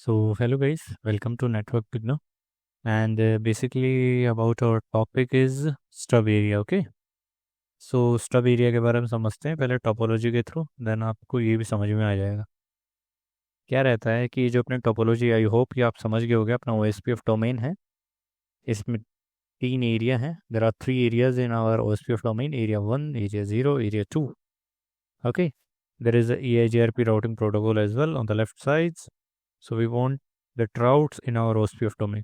So, hello guys, welcome to Network Pigno. And basically, about our topic is stub area, okay? So, stub area के बारे में समझते हैं पहले topology के थ्रू, देन आपको ये भी समझ में आ जाएगा। क्या रहता है कि जो अपने टोपोलॉजी, आई होप कि आप समझ गए होगे, अपना OSPF डोमेन है। इसमें तीन एरिया हैं। There are 3 areas in our OSPF domain, area 1, area 0, area 2, okay? There is a EIGRP routing protocol as well on the left sides. So we want the routes in our OSPF domain.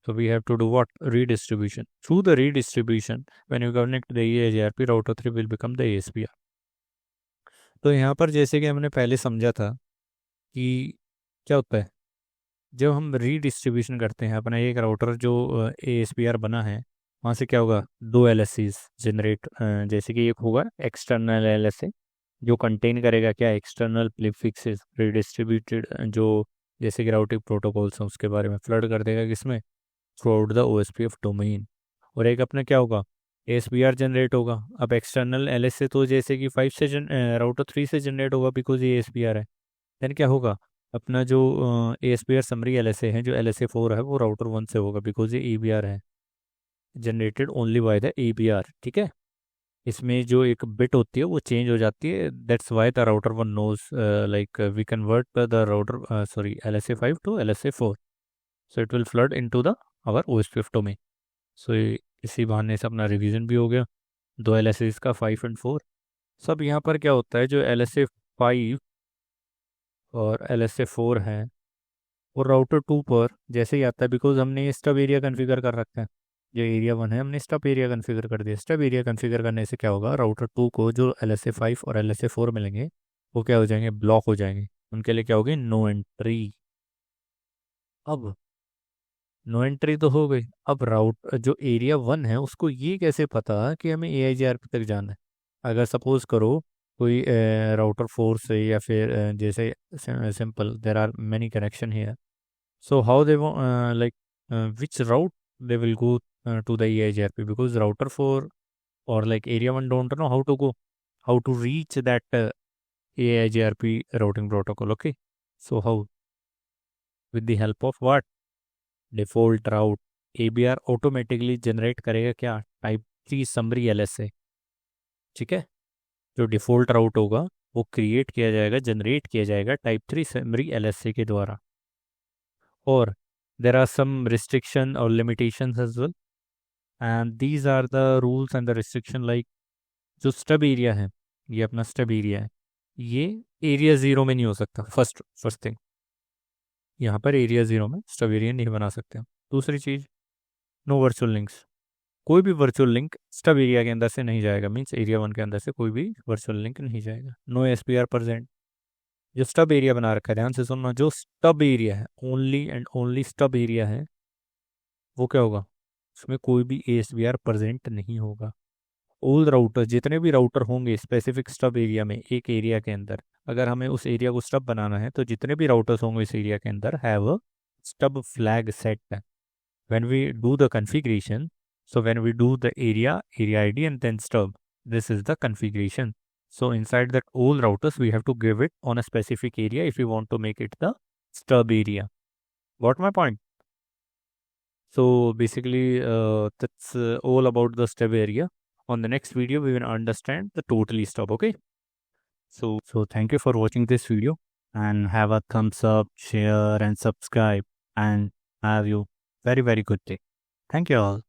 So we have to do what? Redistribution. Through the redistribution, when you connect the EIGRP, router 3 will become the ASPR. तो यहाँ पर जैसे कि हमने पहले समझा था कि क्या होता है जब हम रीडिस्ट्रीब्यूशन करते हैं अपना एक राउटर जो ASPR बना है, वहाँ से क्या होगा, दो LSCs जनरेट, जैसे कि एक होगा एक्सटर्नल LSA जो कंटेन करेगा क्या, एक्सटर्नल प्रीफिक्सेस रीडिस्ट्रीब्यूटेड, जो जैसे कि राउटिंग प्रोटोकॉल्स हैं उसके बारे में फ्लड कर देगा किसमें, थ्रू द OSPF डोमेन। और एक अपना क्या होगा, ASPR जनरेट होगा। अब एक्सटर्नल LSA तो जैसे कि 5 से राउटर 3 से जनरेट होगा बिकॉज ये ASPR है। देन क्या होगा, अपना जो ASPR समरी LSA है, जो LSA 4 है, वो राउटर 1 से होगा बिकॉज ये EBR है, generated only by the EBR। ठीक है, इसमें जो एक बिट होती है वो चेंज हो जाती है। That's why the router 1 knows like we convert the router sorry LSA 5 to LSA 4, so it will flood into the our OSPF डोमेन। सो इसी बहाने से अपना रिवीजन भी हो गया, दो LSAs का 5 एंड 4। सब यहाँ पर क्या होता है, जो LSA 5 और LSA 4 है वो राउटर 2 पर जैसे ही आता है, बिकॉज हमने ये स्टब एरिया कन्फिगर कर रखा है। जो एरिया 1 है हमने स्टब एरिया कन्फिगर कर दिया। स्टब एरिया कन्फिगर करने से क्या होगा, राउटर 2 को जो LSA 5 और LSA 4 मिलेंगे वो क्या हो जाएंगे, ब्लॉक हो जाएंगे। उनके लिए क्या होगी, नो एंट्री। अब नो एंट्री तो हो गई, अब राउट जो एरिया 1 है उसको ये कैसे पता कि हमें AIGRP तक जाना है। अगर सपोज करो कोई राउटर 4 से या फिर जैसे simple there are many connection here, so how they want like which route they will go to the EIGRP, because router 4 or like area 1 don't know how to go, how to reach that AIGRP routing protocol. Okay, so how, with the help of what, default route, ABR automatically generate करेगा क्या, type 3 summary LSA। ठीक है, जो default राउट होगा वो create किया जाएगा, generate किया जाएगा टाइप 3 समरी LSA के द्वारा। और there are some restriction or limitations as well, and these are the rules and the restriction, like जो स्टब एरिया है, ये अपना स्टब एरिया है, ये एरिया 0 में नहीं हो सकता। फर्स्ट थिंग, यहाँ पर एरिया 0 में स्टब एरिया नहीं बना सकते हम। दूसरी चीज़, नो वर्चुअल लिंक्स, कोई भी वर्चुअल लिंक स्टब एरिया के अंदर से नहीं जाएगा, मीन्स एरिया 1 के अंदर से कोई भी वर्चुअल लिंक नहीं जाएगा। नो SPR प्रेजेंट, जो स्टब एरिया बना रखा है, ध्यान से सुनना, जो स्टब एरिया है, only and only stub area है, वो क्या होगा, उसमें कोई भी ASPR प्रेजेंट नहीं होगा। ऑल राउटर, जितने भी राउटर होंगे स्पेसिफिक स्टब एरिया में, एक एरिया के अंदर, अगर हमें उस एरिया को स्टब बनाना है तो जितने भी राउटर्स होंगे इस एरिया के अंदर have a stub flag set when we do the configuration. So when we do the area ID and then stub, this is the configuration. So inside that all routers we have to give it on a specific area if we want to make it the stub area. Got my point? So basically that's all about the stub area. On the next video we will understand the totally stub. Okay, so thank you for watching this video, and have a thumbs up, share and subscribe, and have you very good day. Thank you all.